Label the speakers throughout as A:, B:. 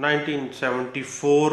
A: 1974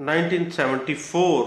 A: 1974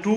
A: 2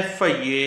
A: FIA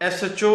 A: SHO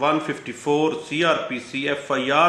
A: 154 CRPC FIR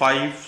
A: 5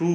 A: 2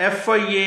A: FIA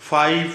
A: 5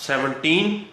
A: 17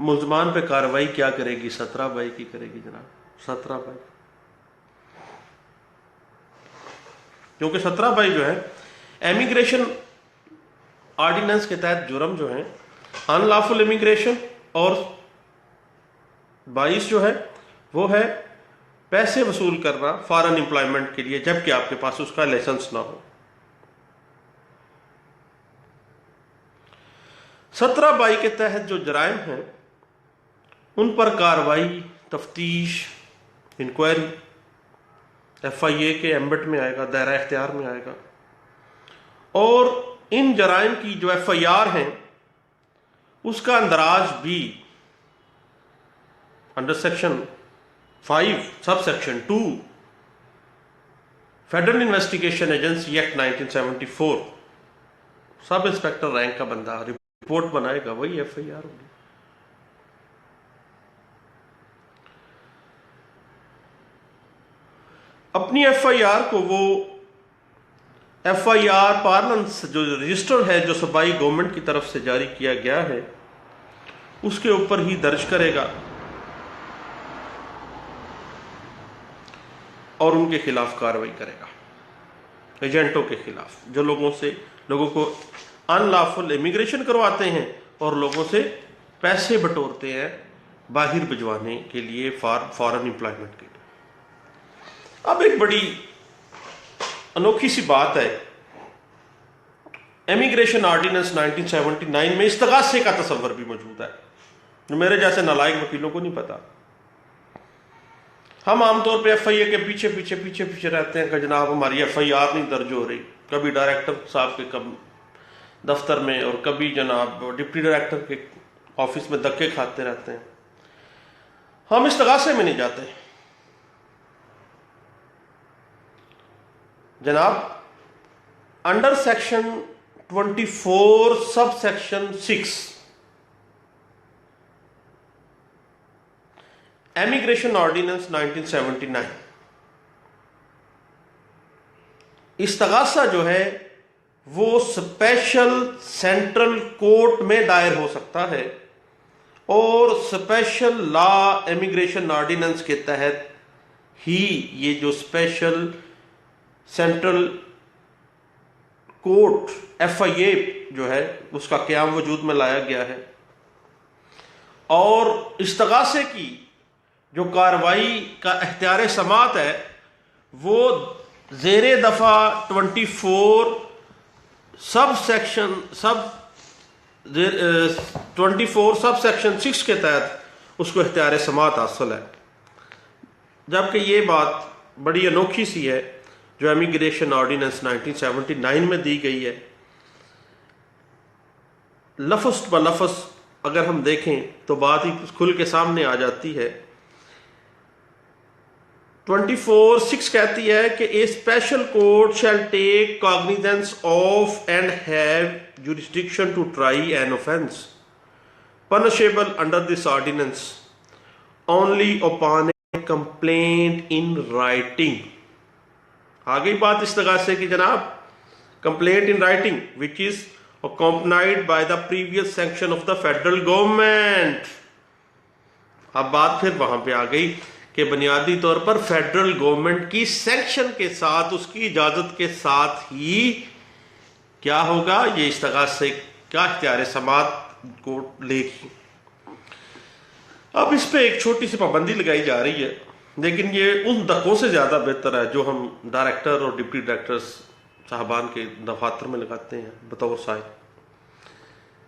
A: ملزمان پہ کارروائی کیا کرے گی؟ 17(22) کی کرے گی جناب، 17(22). کیونکہ 17(22) جو ہے امیگریشن آرڈیننس کے تحت جرم جو ہیں ان لافل امیگریشن، اور 22 جو ہے وہ ہے پیسے وصول کرنا فارن امپلائمنٹ کے لیے جبکہ آپ کے پاس اس کا لائسنس نہ ہو۔ 17(22) کے تحت جو جرائم ہیں ان پر کارروائی، تفتیش، انکوائری FIA کے ایمبٹ میں آئے گا، دائرہ اختیار میں آئے گا، اور ان جرائم کی جو FIR ہیں اس کا اندراج بھی under section 5 sub section 2 federal investigation agency act 1974، سب انسپیکٹر رینک کا بندہ رپورٹ بنائے گا، وہی FIR ہوگی۔ اپنی FIR کو وہ FIR پارلنس جو رجسٹر ہے جو صوبائی گورنمنٹ کی طرف سے جاری کیا گیا ہے اس کے اوپر ہی درج کرے گا اور ان کے خلاف کارروائی کرے گا، ایجنٹوں کے خلاف جو لوگوں کو ان لافل امیگریشن کرواتے ہیں اور لوگوں سے پیسے بٹورتے ہیں باہر بھجوانے کے لیے فارن امپلائمنٹ کے لیے۔ اب ایک بڑی انوکھی سی بات ہے، امیگریشن آرڈیننس 1979 میں استغاثے کا تصور بھی موجود ہے جو میرے جیسے نالائق وکیلوں کو نہیں پتا۔ ہم عام طور پہ FIA کے پیچھے رہتے ہیں کہ جناب ہماری FIR نہیں درج ہو رہی، کبھی ڈائریکٹر صاحب کے دفتر میں اور کبھی جناب ڈپٹی ڈائریکٹر کے آفس میں دھکے کھاتے رہتے ہیں۔ ہم استغاثے میں نہیں جاتے جناب۔ Under section 24 sub section 6 immigration ordinance 1979 استغاثہ جو ہے وہ اسپیشل سینٹرل کورٹ میں دائر ہو سکتا ہے، اور اسپیشل لا امیگریشن آرڈیننس کے تحت ہی یہ جو اسپیشل سینٹرل کورٹ FIA جو ہے اس کا قیام وجود میں لایا گیا ہے، اور استغاثے کی جو کارروائی کا اختیار سماعت ہے وہ زیر دفعہ 24 سب سیکشن 6 کے تحت اس کو اختیار سماعت حاصل ہے۔ جبکہ یہ بات بڑی انوکھی سی ہے جو امیگریشن آرڈیننس 1979 میں دی گئی ہے، لفظ بلفظ اگر ہم دیکھیں تو بات ہی کھل کے سامنے آ جاتی ہے۔ 24(6) کہتی ہے کہ a special court shall take cognizance of and have jurisdiction to try an offence punishable under this ordinance only upon a complaint in writing۔ آ گئی بات استغاثے کی جناب، complaint in writing which is accompanied by the previous sanction of the federal government۔ اب بات پھر وہاں پہ آ گئی کہ بنیادی طور پر فیڈرل گورنمنٹ کی سینکشن کے ساتھ، اس کی اجازت کے ساتھ ہی کیا ہوگا، یہ استغاثے کا اختیار سماعت کو لے گی۔ اب اس پہ ایک چھوٹی سی پابندی لگائی جا رہی ہے، لیکن یہ ان دھکوں سے زیادہ بہتر ہے جو ہم ڈائریکٹر اور ڈپٹی ڈائریکٹرز صاحبان کے دفاتر میں لگاتے ہیں بطور صاحب۔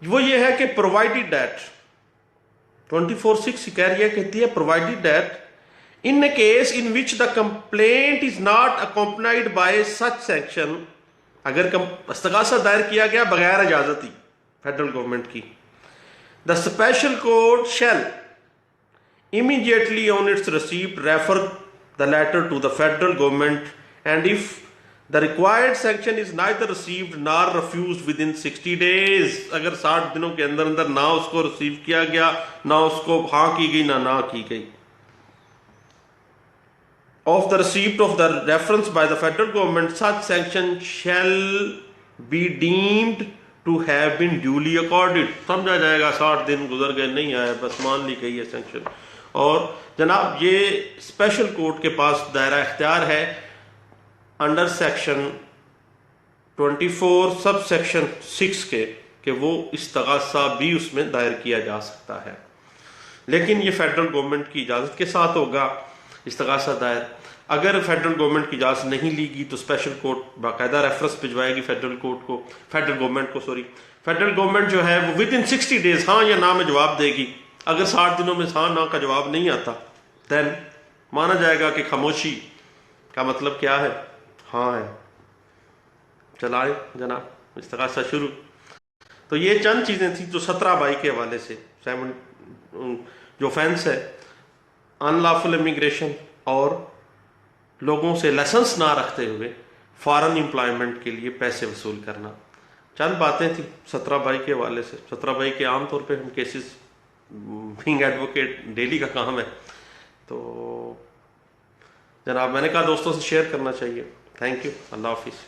A: وہ یہ ہے کہ پرووائڈیڈ دیٹ 24(6) کہہ رہی ہے، کہتی ہے provided that in a case in which the complaint is not accompanied by such sanction، اگر استغاثہ دائر کیا گیا بغیر اجازت ہی فیڈرل گورنمنٹ کی، the special court shall immediately on its receipt refer the letter to the federal government, and if the required sanction is neither received nor refused within 60 days، اگر 60 دنوں کے اندر اندر نہ اس کو ریسیو کیا گیا، نہ اس کو ہاں کی گئی نہ کی گئی، of the receipt of the reference by the federal government, such sanction shall be deemed to have been duly accorded. سمجھا جائے گا 60 دن گزر گئے نہیں آیا, بس مان لی گئی ہے سینکشن. اور جناب یہ اسپیشل کورٹ کے پاس دائرہ اختیار ہے انڈر سیکشن 24 سب سیکشن 6 کے کہ وہ استغاثہ بھی اس میں دائر کیا جا سکتا ہے, لیکن یہ فیڈرل گورنمنٹ کی اجازت کے ساتھ ہوگا استغاثہ دائر. اگر فیڈرل گورنمنٹ کی اجازت نہیں لی گی تو اسپیشل کورٹ باقاعدہ ریفرنس بھجوائے گی فیڈرل گورنمنٹ کو. فیڈرل گورنمنٹ جو ہے وہ ود ان 60 days ہاں یا نہ میں جواب دے گی. اگر 60 دنوں میں ہاں نہ کا جواب نہیں آتا دین مانا جائے گا کہ خاموشی کا مطلب کیا ہے, ہاں ہے, چلائے جناب استغاثہ شروع. تو یہ چند چیزیں تھیں جو 17/22 کے حوالے سے جو فینس ہے ان لافل امیگریشن اور لوگوں سے لائسنس نہ رکھتے ہوئے فارن امپلائمنٹ کے لیے پیسے وصول کرنا, چند باتیں تھیں 17/22 کے حوالے سے. 17/22 کے عام طور پہ ہم کیسز بینگ ایڈوکیٹ ڈیلی کا کام ہے, تو جناب میں نے کہا دوستوں سے شیئر کرنا چاہیے. تھینک یو, اللہ حافظ.